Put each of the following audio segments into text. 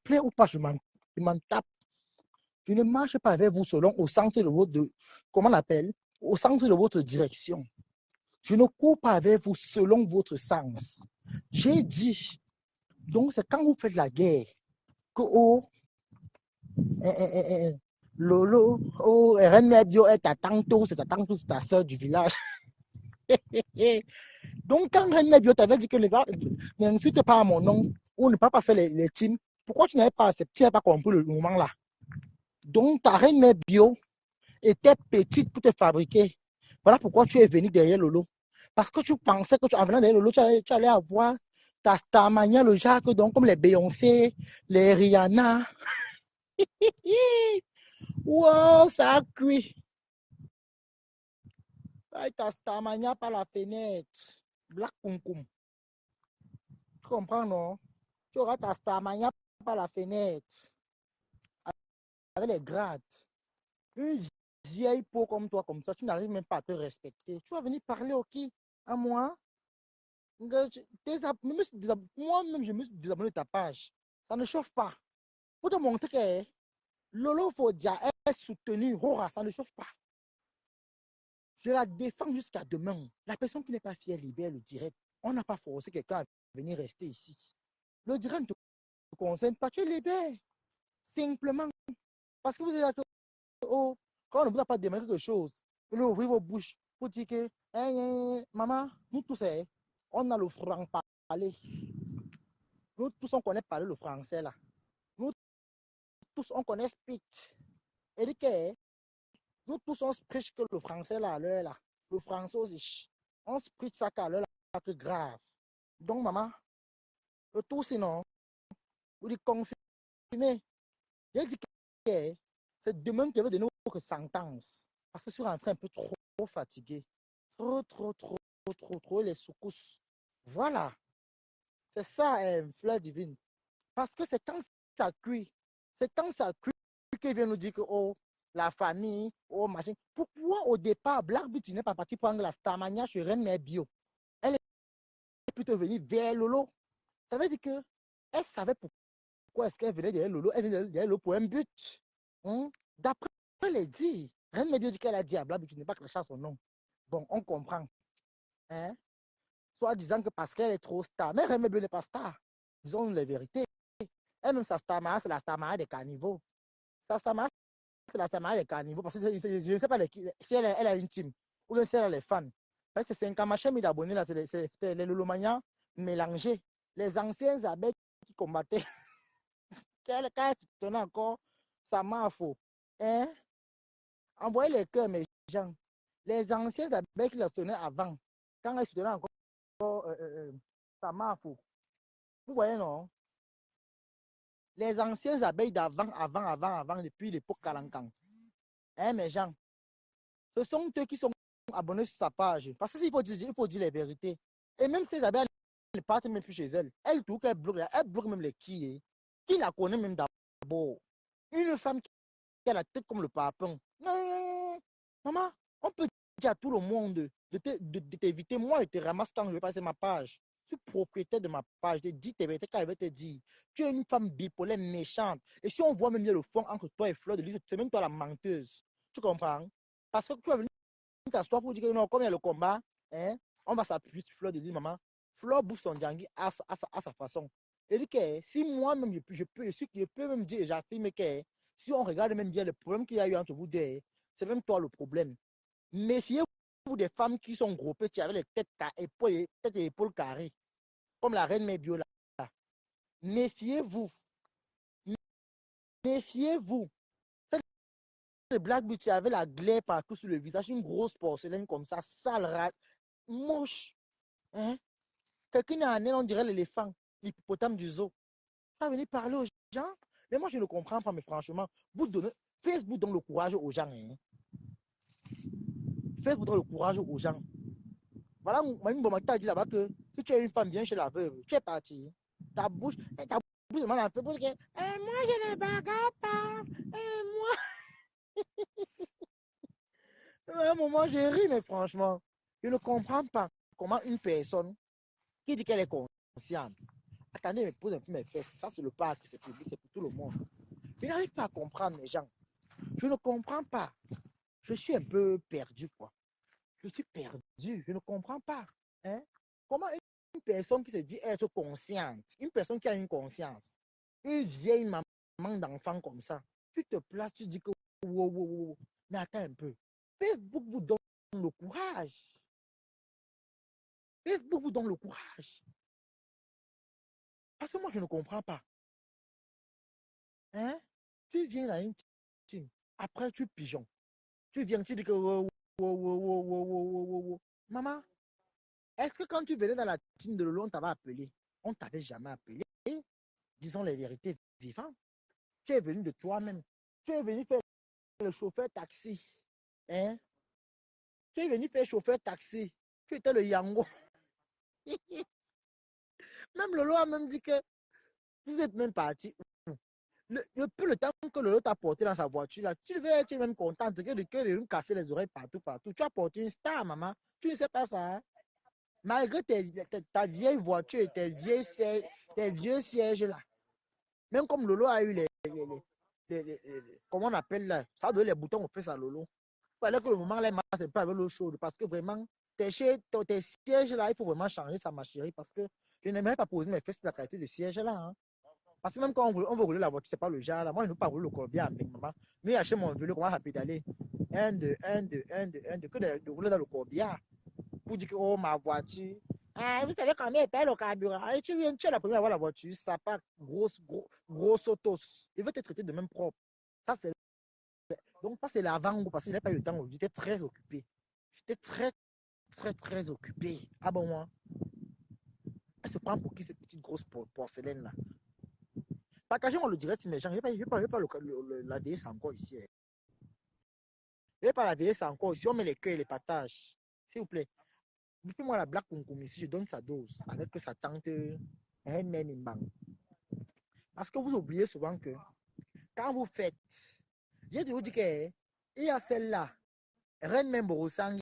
plaît ou pas, je m'en tape. Je ne marche pas avec vous selon au centre de votre, comment on appelle, au centre de votre direction. Je ne cours pas avec vous selon votre sens. J'ai dit, donc c'est quand vous faites la guerre que oh, Lolo, oh, René Bio est ta tantôt, c'est ta soeur du village. Donc quand René Bio t'avait dit que n'insulte pas à mon nom ou ne pas faire les teams, pourquoi tu n'avais pas accepté, tu n'avais pas compris le moment là? Donc ta René Bio était petite pour te fabriquer. Voilà pourquoi tu es venu derrière Lolo. Parce que tu pensais que en venant derrière Lolo, tu allais avoir ta Starmania, le Jacques, donc comme les Beyoncé, les Rihanna. Wow, ça a cuit. Ta Starmania par la fenêtre. Black Kunkum. Tu comprends, non? Tu auras ta Starmania par la fenêtre. Avec les grades. Une vieille peau comme toi, comme ça, tu n'arrives même pas à te respecter. Tu vas venir parler au qui? À moi? Moi-même, je me suis désabonné de ta page. Ça ne chauffe pas. Pour te montrer que Lolo Fodia est soutenu, ça ne chauffe pas. Je la défends jusqu'à demain. La personne qui n'est pas fière libère le direct. On n'a pas forcé quelqu'un à venir rester ici. Le direct ne te concerne pas, tu libères. Simplement. Parce que vous êtes là, oh, quand on ne vous a pas demandé quelque chose, vous ouvrez vos bouches pour dire que, maman, nous tous, on a le franc parler. Nous tous, on connaît parler le français là. Nous tous, on connaît speech. Et que nous tous, on speech que le français là, là. Le français aussi. On speech ça qu'à l'heure là, que grave. Donc, maman, le tout sinon, vous dites confirmer. J'ai dit que c'est demain que je vais donner une sentence. Parce que je suis rentré un peu trop fatigué. Trop, les secousses. Voilà. C'est ça, fleur divine. Parce que c'est quand ça cuit. C'est quand ça cuit qu'il vient nous dire que, oh, la famille, oh, machin. Pourquoi au départ, Black Beauty n'est pas parti prendre la Starmania chez Reine Bio? Elle est plutôt venue vers Lolo. Ça veut dire que elle savait pourquoi est-ce qu'elle venait derrière Lolo. Elle venait derrière Lolo pour un but. D'après les dits, Reine Bio dit qu'elle a dit à Black Beauty n'est pas cracher son nom. Bon, on comprend. Hein? Soit disant que parce qu'elle est trop star. Mais Reine Bio n'est pas star. Disons les vérités. Elle-même, sa Starmania, c'est la Starmania des carnivaux. Sa Starmania, c'est la Starmania des carnivaux. Parce que je ne sais pas si elle a une team ou bien si elle a les fans. C'est 50 000 abonnés là, c'est les Lolomania mélangés. Les anciens abeilles qui combattaient. Quand elle se tenait encore, ça m'a faux. Hein? Envoyez les cœurs, mes gens. Les anciens abeilles qui la tenaient avant, quand elles se tenaient encore, ça m'a faux. Vous voyez, non? Les anciens abeilles d'avant, depuis l'époque Kalankan. Hein, mes gens? Ce sont eux qui sont abonnés sur sa page. Parce qu'il faut dire les vérités. Et même ces abeilles ne partent même plus chez elles. Elles bloquent même les qui. Qui la connaît même d'abord? Une femme qui a la tête comme le papin. Non, maman, on peut dire à tout le monde de t'éviter. Moi, je te ramasse quand je vais passer ma page. Je suis propriétaire de ma page. Je dis tes vérités quand je vais te dire. Tu es une femme bipolaire méchante. Et si on voit même bien le fond entre toi et Fleur de Lys, c'est même toi la menteuse. Tu comprends? Parce que tu vas venir t'asseoir pour dire que non, comme il y a le combat, hein, on va s'appuyer sur Fleur de Lys, maman. Fleur bouffe son djangui à sa façon. Et dit que si moi-même je peux même dire, j'affirme que si on regarde même bien le problème qu'il y a eu entre vous deux, c'est même toi le problème. Méfiez-vous des femmes qui sont gros petits avec les têtes et épaules carrées, comme la reine Mébio là. Méfiez-vous. Méfiez-vous. Le Black Beauty avait la glaire partout sur le visage, une grosse porcelaine comme ça, sale, moche. Hein? Quelqu'un a un on dirait l'éléphant, l'hippopotame du zoo. Pas venir parler aux gens. Mais moi, je ne comprends pas, mais franchement, Facebook donne le courage aux gens. Hein? Facebook donne le courage aux gens. Voilà, Mme Bomaki a dit là-bas que si tu es une femme, viens chez la veuve. Tu es parti. Ta bouche demande à Facebook que moi, je ne bagarre pas. Moi. À un moment, j'ai ri, mais franchement, je ne comprends pas comment une personne qui dit qu'elle est consciente Attendez, mais pose un peu mes fesses. Ça, c'est le parc, c'est public, c'est pour tout le monde. Je n'arrive pas à comprendre les gens. Je ne comprends pas. Je suis un peu perdu, quoi. Je suis perdu. Je ne comprends pas. Hein? Comment une personne qui se dit être consciente, une personne qui a une conscience, une vieille maman d'enfant comme ça, tu te places, tu dis que wow, wow, wow. Mais attends un peu. Facebook vous donne le courage. Facebook vous donne le courage. Parce que moi, je ne comprends pas. Hein? Tu viens dans une team. Après, tu pigeons. Tu viens, tu dis que wow, wow, wow, wow, wow, wow, wow, wow. Maman, est-ce que quand tu venais dans la team de Lolo, on t'avait appelé? On ne t'avait jamais appelé. Disons les vérités vivantes. Tu es venu de toi-même. Tu es venu faire le chauffeur taxi. Hein? Tu es venu faire chauffeur taxi. Tu étais le Yango. Même Lolo a même dit que vous êtes même parti. Le temps que Lolo t'a porté dans sa voiture, là, tu devais être même contente que de nous casser les oreilles partout, partout. Tu as porté une star, maman. Tu ne sais pas ça. Hein? Malgré ta vieille voiture et tes vieux sièges là. Même comme Lolo a eu comment on appelle là, ça donne les boutons, on fait ça Lolo. Il fallait que le moment là, c'est pas avec l'eau chaude parce que vraiment, tes sièges là, il faut vraiment changer ça, ma chérie, parce que je n'aimerais pas poser mes fesses sur la qualité de siège là. Hein. Parce que même quand on veut rouler la voiture, c'est pas le genre là. Moi, je ne veux pas rouler le corbier avec maman. Mais acheter mon vélo, comment ça pédaler? Un, deux, un, deux, un, deux, un, deux, que de rouler dans le corbier. Pour dire que, oh, ma voiture. Ah, vous savez combien elle paye le carburant? Et tu es la première à avoir la voiture, ça part gros autos. Il veut te traiter de même propre. Ça, c'est, donc, ça, c'est l'avant-goût parce que je n'ai pas eu le temps. J'étais très occupé. J'étais très occupé. Ah bon, moi, elle se prend pour qui cette petite grosse porcelaine là? Partagez-moi le direct, mes gens. Je ne vais pas la DS encore ici. Je ne vais pas la DS encore ici. On met les cœurs et les partages. S'il vous plaît. Depuis moi la blague Kunkum ici, je donne sa dose avec sa tante Mimbang. Parce que vous oubliez souvent que quand vous faites, j'ai dû vous dire qu'il y a celle-là, Reine Memborosangi,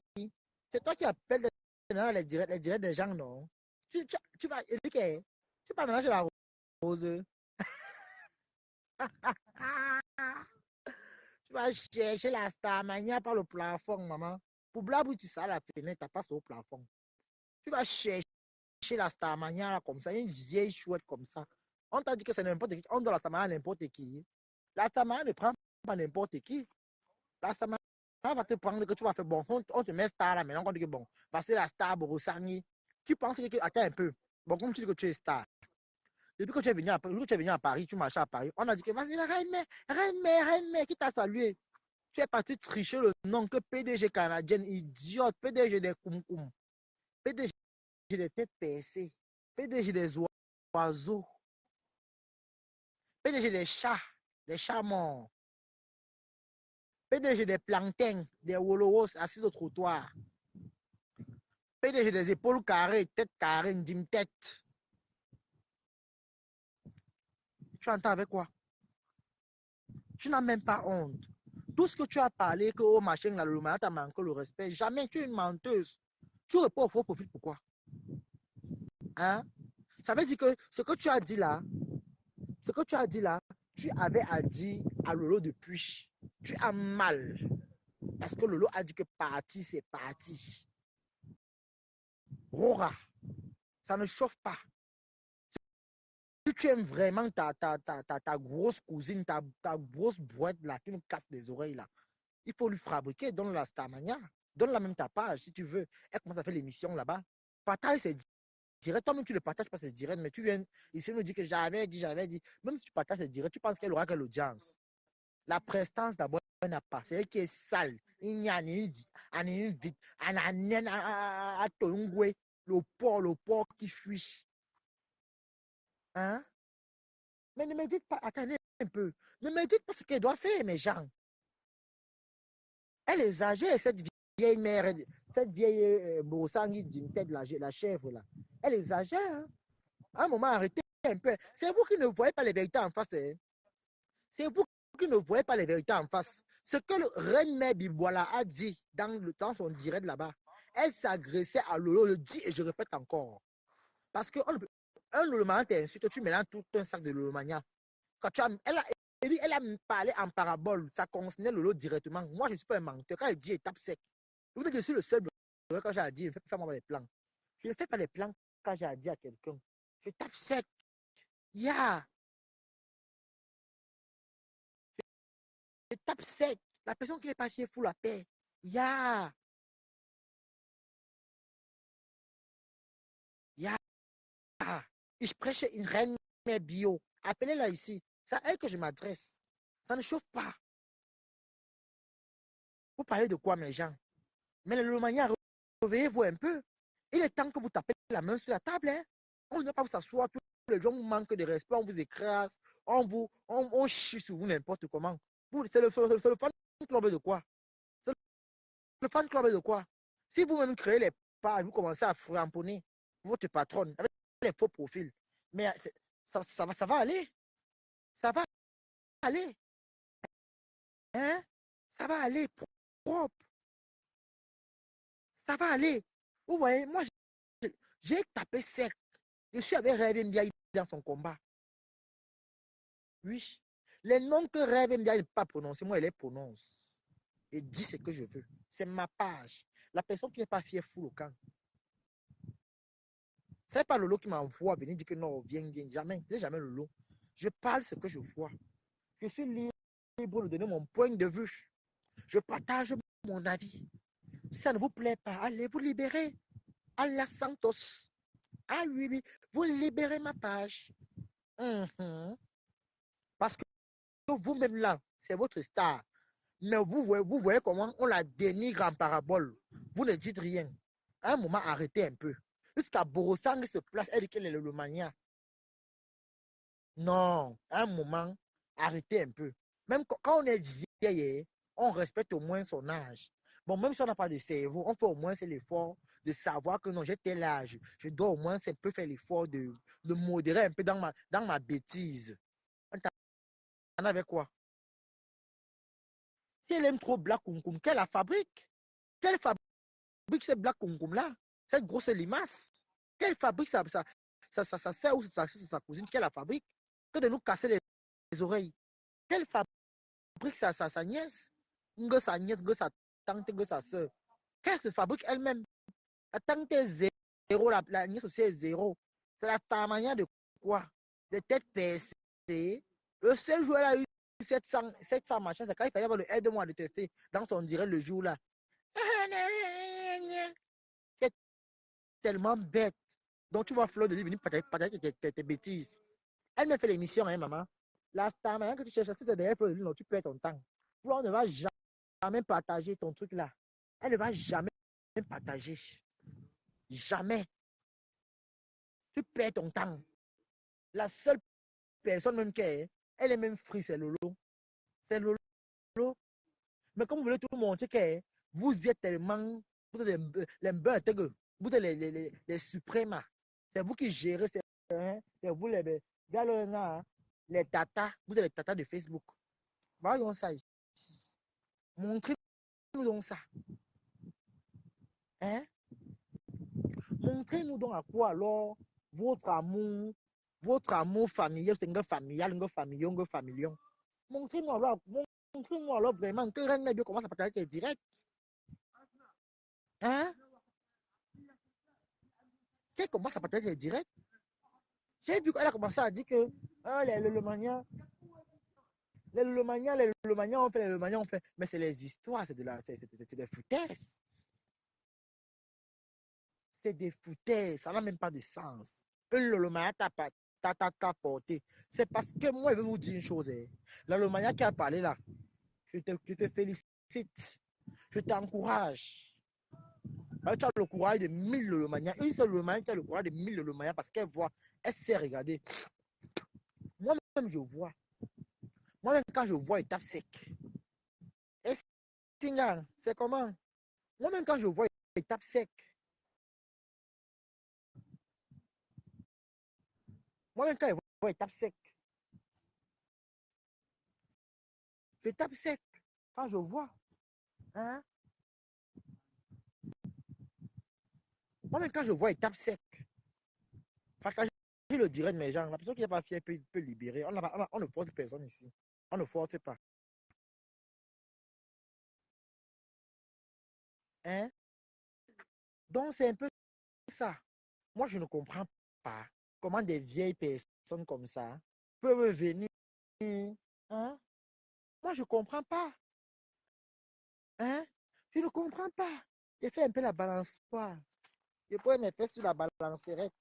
c'est toi qui appelles les directs des gens, non? Tu vas éduquer, tu vas mélanger la rose. Tu vas chercher la Starmania par le plafond, maman. Pour blabou, tu sais, la fenêtre, tu passes au plafond. Tu vas chercher la Starmania comme ça, une vieille chouette comme ça. On t'a dit que c'est n'importe qui. On donne la Starmania à n'importe qui. La Starmania ne prend pas n'importe qui. La Starmania va te prendre que tu vas faire bon. On te met star là maintenant. On dit que bon, parce que la star Borosani, tu penses que. Attends un peu. Bon, comme tu dis que tu es star. Depuis que tu es venu à Paris, tu marches à Paris, on a dit que vas-y, la reine mère, qui t'a salué. Tu es parti tricher le nom que PDG canadienne, idiote, PDG des Koum, PDG des têtes percées, PDG des oiseaux, PDG des chats morts, PDG des plantains, des wolowos assis au trottoir, PDG des épaules carrées, tête carrée, dîme tête. Tu entends avec quoi? Tu n'as même pas honte. Tout ce que tu as parlé, que au machin, là, le malade t'a manqué le respect, jamais tu es une menteuse. Tu réponds au faux profil, pourquoi? Hein? Ça veut dire que ce que tu as dit là, tu avais à dire à Lolo depuis. Tu as mal. Parce que Lolo a dit que parti, c'est parti. Rora, ça ne chauffe pas. Si tu aimes vraiment ta grosse cousine, ta grosse boîte là, qui nous casse les oreilles là, il faut lui fabriquer, donne la Starmania, donne la même ta page si tu veux. Elle commence à faire l'émission là-bas. Partage, c'est direct. Toi-même, tu ne le partages pas, c'est direct, mais tu viens ici nous dire que j'avais dit. Même si tu partages, c'est direct, tu penses qu'elle aura quelle audience? La prestance d'abord n'a pas. C'est elle qui est sale. Il n'y a ni vite. Le porc qui fuit. Hein? Mais ne me dites pas, attendez un peu. Ne me dites pas ce qu'elle doit faire, mes gens. Elle est âgée, cette vieille mère, cette vieille Bossangi d'une tête, la chèvre là. Elle est âgée. Hein? À un moment, arrêtez un peu. C'est vous qui ne voyez pas les vérités en face. Hein? C'est vous qui ne voyez pas les vérités en face. Ce que le reine mère Biboala a dit dans son direct là-bas, elle s'agressait à Lolo, je dis et je répète encore. Parce que Un Lolomania t'insulte, tu mélanges tout un sac de Lolomania. Quand elle a parlé en parabole, ça concernait Lolo directement. Moi, je ne suis pas un menteur. Quand elle dit étape sec, vous dites que je suis le seul bloqueur quand j'ai dit, je ne fais pas moi les plans. Je ne fais pas les plans quand j'ai dit à quelqu'un. Je tape sec. Yeah. Je tape sec. La personne qui n'est pas fière fout la paix. Yeah. Yeah. Je prêche une reine bio. Appelez-la ici. C'est à elle que je m'adresse. Ça ne chauffe pas. Vous parlez de quoi, mes gens? Mais le manière, réveillez-vous un peu. Il est temps que vous tapez la main sur la table. Hein? On ne va pas vous s'asseoir. Tous les gens vous manquent de respect. On vous écrase. On chie sur vous n'importe comment. C'est le fan club de quoi? C'est le fan club de quoi? Si vous-même créez les pages, vous commencez à framponner votre patronne avec les faux profils. Mais ça va aller. Ça va aller. Hein? Ça va aller propre. Ça va aller. Vous voyez, moi, j'ai tapé sec. Je suis avec Rêve Mbiaye dans son combat. Oui. Les noms que Rêve Mbiaye ne peut pas prononcer, moi, elle les prononce. Et dit ce que je veux. C'est ma page. La personne qui n'est pas fière fout le camp. Ce n'est pas Lolo qui m'envoie venir dire que non, viens. Jamais. Je n'ai jamais Lolo. Je parle ce que je vois. Je suis libre de donner mon point de vue. Je partage mon avis. Si ça ne vous plaît pas, allez vous libérer. Allah Santos. Ah oui, oui, vous libérez ma page. Parce que vous-même là, c'est votre star. Mais vous voyez comment on la dénigre en parabole. Vous ne dites rien. À un moment, arrêtez un peu. Jusqu'à Borosang se place, elle dit qu'elle est le mania. Non, à un moment, arrêtez un peu. Même quand on est vieille, on respecte au moins son âge. Bon, même si on n'a pas de cerveau, on fait au moins l'effort de savoir que non, j'ai tel âge. Je dois au moins un peu faire l'effort de modérer un peu dans ma bêtise. On avec quoi? Si elle aime trop Black Kumkum, qu'elle la fabrique? Quelle fabrique cette Black Kumkum là? Cette grosse limace? Quelle fabrique ça sert ou sa cousine? Quelle la fabrique? Que de nous casser les oreilles. Quelle fabrique sa nièce? Sa nièce, sa tante, sa soeur. Qu'elle se fabrique elle-même? La tante est zéro, la nièce aussi est zéro. C'est la tamania de quoi? De tête percée. Le seul joueur a eu 700 machins, c'est quand il fallait avoir le aide-moi de tester dans son direct le jour là. C'est tellement bête. Donc tu vois Fleur de lui venir partager tes bêtises. Elle me fait l'émission, hein, maman. La star, maintenant que tu cherches, si c'est derrière Fleur de lui, non, tu perds ton temps. Fleur ne va jamais partager ton truc là. Elle ne va jamais partager. Jamais. Tu perds ton temps. La seule personne même qui est, elle est même free, c'est Lolo. C'est Lolo. Mais comme vous voulez tout le monde, que vous êtes tellement, vous êtes les vous êtes les suprêmes. C'est vous qui gérez, c'est vous les tatas, vous êtes les tatas de Facebook. Voyons ça ici. Montrez-nous donc ça. Hein? Montrez-nous donc à quoi alors votre amour familial, c'est un familial, un familion. Montrez-nous alors vraiment que Reine Mère commence à partager direct. Hein? Qu'elle commence à partager direct. J'ai vu qu'elle a commencé à dire que les Lolomania, on fait. Mais c'est les histoires, c'est des foutaises. C'est des foutaises, ça n'a même pas de sens. Un Lolomania t'a porté. C'est parce que moi, je vais vous dire une chose. La Lolomania qui a parlé là, je te félicite. Je t'encourage. Tu as le courage de 1000 Lolomania. Une seule Lolomania qui a le courage de 1000 Lolomania parce qu'elle voit, elle sait regarder. Moi-même, je vois. Moi-même, quand je vois, il tape sec. Et c'est comment? Moi-même, quand je vois, il tape sec. Moi-même, quand je vois, il tape sec. Je tape sec. Quand je vois. Hein? Moi-même, quand je vois, il tape sec. Partagez le direct, mes gens. La personne qui n'est pas fière peut libérer. On ne force personne ici. On ne force pas. Hein? Donc, c'est un peu ça. Moi, je ne comprends pas comment des vieilles personnes comme ça peuvent venir. Hein? Moi, je ne comprends pas. Hein? Je ne comprends pas. J'ai fait un peu la balançoire. Je pourrais me faire sur la balancerette.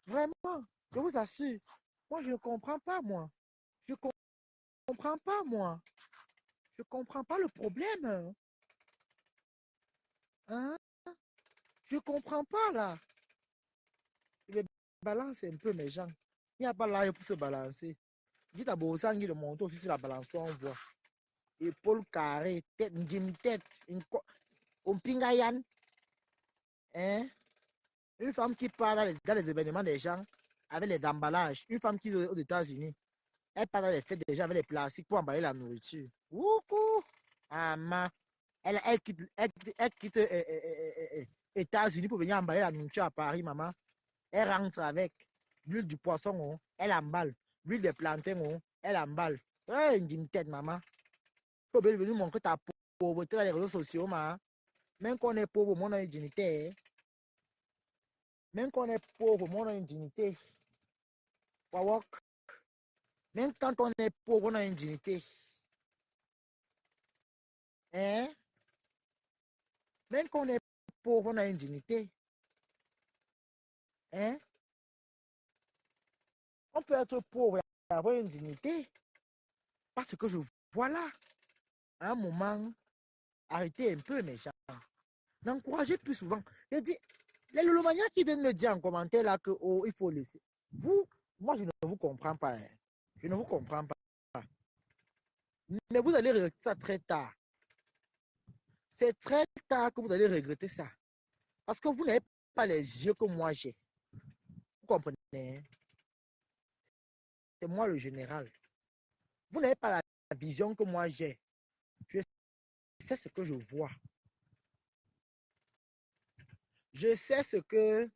Vraiment, je vous assure. Moi, je ne comprends pas, moi. Je ne comprends pas, moi. Je ne comprends pas le problème. Hein? Je ne comprends pas, là. Je vais balancer un peu mes gens. Il n'y a pas là pour se balancer. Dites à Bosangi de monter aussi sur la balançoire, on voit. Épaule carrée, tête, une tête, un pingayan. Hein? Une femme qui part dans les événements des gens avec les emballages. Une femme qui est aux États-Unis. Elle part dans les fêtes déjà avec les plastiques pour emballer la nourriture. Wouhou! Ah, elle quitte États-Unis pour venir emballer la nourriture à Paris, maman. Elle rentre avec l'huile du poisson, oh, elle emballe. L'huile des plantains, oh, elle emballe. Hey, une tête, maman. Tu peux venir montrer ta pauvreté dans les réseaux sociaux, maman. Même qu'on est pauvre, on a une dignité. Même qu'on est pauvre, on a une dignité. Wawak. Même quand on est pauvre, on a une dignité. Hein? Même qu'on est pauvre, on a une dignité. Hein? On peut être pauvre et avoir une dignité. Parce que je vois là, à un moment, arrêtez un peu, mes gens. N'encouragez plus souvent. Je dis, les lolomanias qui viennent me dire en commentaire là que oh, il faut laisser. Vous, moi, je ne vous comprends pas. Hein. Je ne vous comprends pas. Mais vous allez regretter ça très tard. C'est très tard que vous allez regretter ça. Parce que vous n'avez pas les yeux que moi j'ai. Vous comprenez? C'est moi le général. Vous n'avez pas la vision que moi j'ai. Je sais ce que je vois. Je sais ce que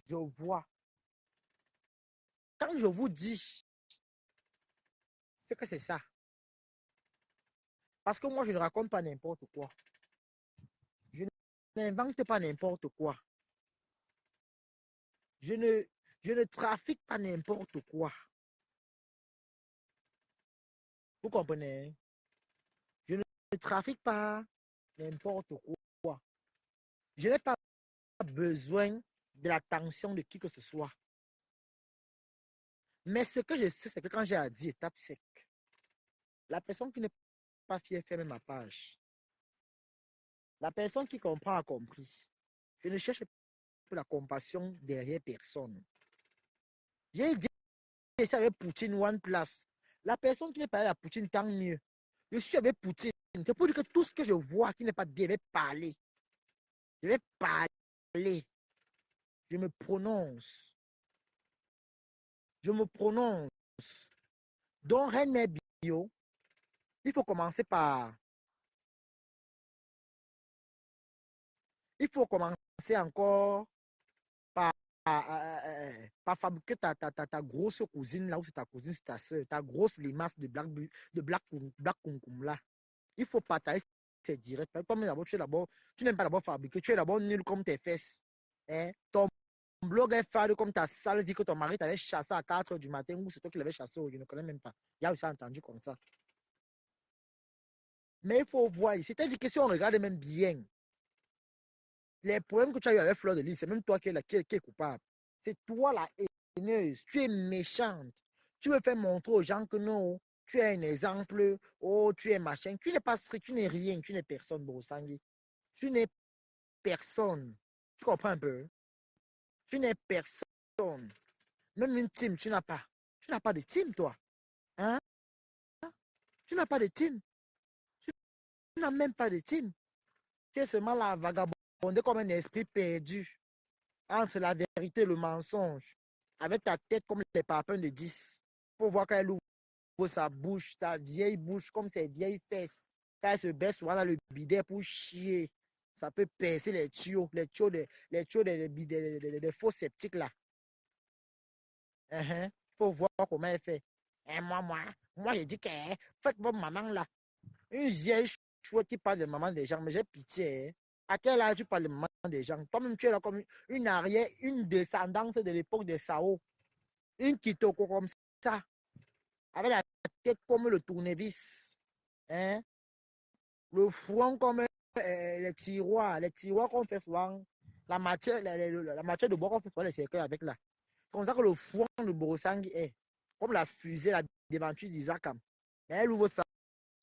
je vois. Quand je vous dis, c'est que c'est ça. Parce que moi, je ne raconte pas n'importe quoi. Je n'invente pas n'importe quoi. Je ne trafique pas n'importe quoi. Vous comprenez? Je ne trafique pas n'importe quoi. Je n'ai pas besoin de l'attention de qui que ce soit. Mais ce que je sais, c'est que quand j'ai à dire, tape sec. La personne qui n'est pas fière fait même ma page. La personne qui comprend a compris. Je ne cherche pas la compassion derrière personne. J'ai dit ça avec Poutine One Place. La personne qui n'est pas allée à Poutine, tant mieux. Je suis avec Poutine. C'est pour dire que tout ce que je vois qui n'est pas bien, je vais parler. Je vais parler. Je me prononce. Je me prononce. Donc, René Bio, il faut commencer par. Il faut commencer encore par, par fabriquer ta grosse cousine là où c'est ta cousine, c'est ta soeur, ta grosse limace de Black Kunkum là. Il faut partager c'est direct. Comme d'abord, tu n'aimes pas d'abord fabriquer, tu es d'abord nul comme tes fesses. Hein? Ton blog est fade comme ta sale vie que ton mari t'avait chassé à 4 h du matin ou c'est toi qui l'avais chassé, je ne connais même pas. Il y a aussi entendu comme ça. Mais il faut voir, c'est-à-dire que si on regarde même bien, les problèmes que tu as eu avec Fleur de Lys, c'est même toi qui est coupable. C'est toi la haineuse, tu es méchante. Tu veux faire montrer aux gens que non, tu es un exemple, oh, tu es machin. Tu n'es pas strict, tu n'es rien, tu n'es personne, Borosangui. Tu n'es personne. Tu comprends un peu? Tu n'es personne. Même une team, tu n'as pas. Tu n'as pas de team, toi. Hein? Tu n'as pas de team. Tu n'as même pas de team. Tu es seulement là, vagabondé comme un esprit perdu entre la vérité et le mensonge. Avec ta tête comme les papins de 10. Pour voir quand elle ouvre sa bouche, sa vieille bouche, comme ses vieilles fesses. Quand elle se baisse souvent dans le bidet pour chier. Ça peut percer les tuyaux des faux sceptiques là. Il faut voir comment elle fait. Et moi, j'ai dit que faites votre maman là. Une vieille chouette qui parle de maman des gens, mais j'ai pitié. Hein. À quel âge tu parles de maman des gens? Toi-même, tu es là comme une arrière, une descendance de l'époque des Sao. Une Kitoko comme ça, avec la tête comme le tournevis. Hein? Le front comme les tiroirs qu'on fait souvent, la matière de bois qu'on fait souvent les cercueils avec là. C'est comme ça que le front de Borosangui est. Comme la fusée, la déventure d'Isakam. Elle ouvre sa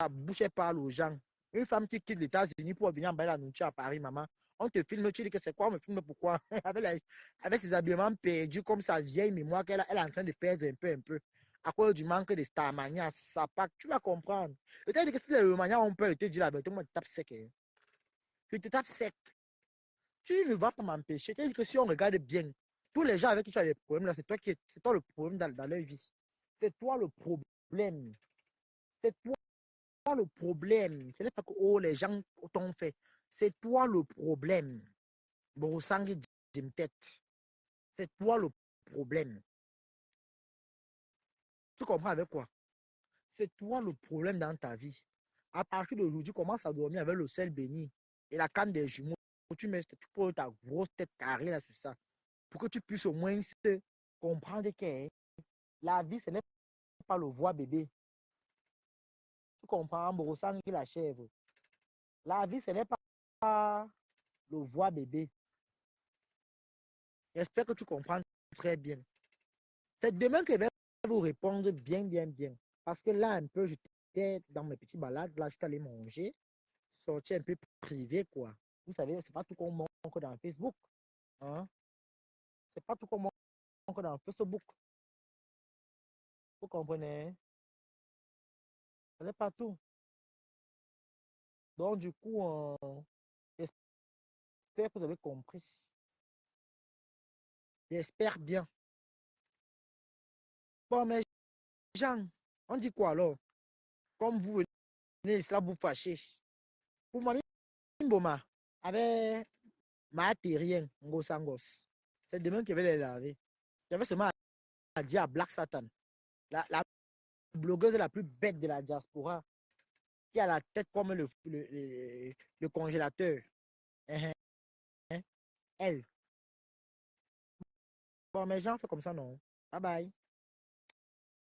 bouche et parle aux gens. Une femme qui quitte les États-Unis pour venir en la nourriture à Paris, maman. On te filme, tu dis que c'est quoi, on me filme pourquoi? Avec ses habillements perdus, comme sa vieille mémoire qu'elle elle est en train de perdre un peu. À cause du manque de Starmania, ça pack, tu vas comprendre. Je t'ai dit que si les Romaniens ont peur de te dire la vérité, moi, je te tape sec. Hein. Je te tape sec. Tu ne vas pas m'empêcher. Je t'ai dit que si on regarde bien, tous les gens avec qui tu as des problèmes, là, c'est toi le problème dans leur vie. C'est toi le problème. C'est toi le problème. Ce n'est pas que oh, les gens t'ont fait. C'est toi le problème. Borosangi tête. C'est toi le problème. Tu comprends avec quoi? C'est toi le problème dans ta vie. À partir d'aujourd'hui, commence à dormir avec le sel béni et la canne des jumeaux. Tu poses ta grosse tête carrée là sur ça. Pour que tu puisses au moins comprendre que la vie, ce n'est pas le voix bébé. Tu comprends, Borosangi la chèvre. La vie, ce n'est pas le voix bébé. J'espère que tu comprends très bien. C'est demain que je vais vous répondre bien, bien, bien. Parce que là, un peu, j'étais dans mes petites balades. Là, je suis allé manger. Sortir un peu privé, quoi. Vous savez, c'est pas tout qu'on montre dans Facebook. Hein? C'est pas tout qu'on montre dans Facebook. Vous comprenez? Ce n'est pas tout. Donc, du coup, j'espère que vous avez compris. J'espère bien. Bon, mais Jean, on dit quoi alors? Comme vous venez, cela vous fâchez. Pour moi, Mboma, avec ma terrien, Ngosangos. C'est demain que je vais les laver. J'avais seulement à dire à Black Satan, la blogueuse la plus bête de la diaspora, qui a la tête comme le congélateur. Hein, hein, elle. Bon, mais j'en fais comme ça, non. Bye bye.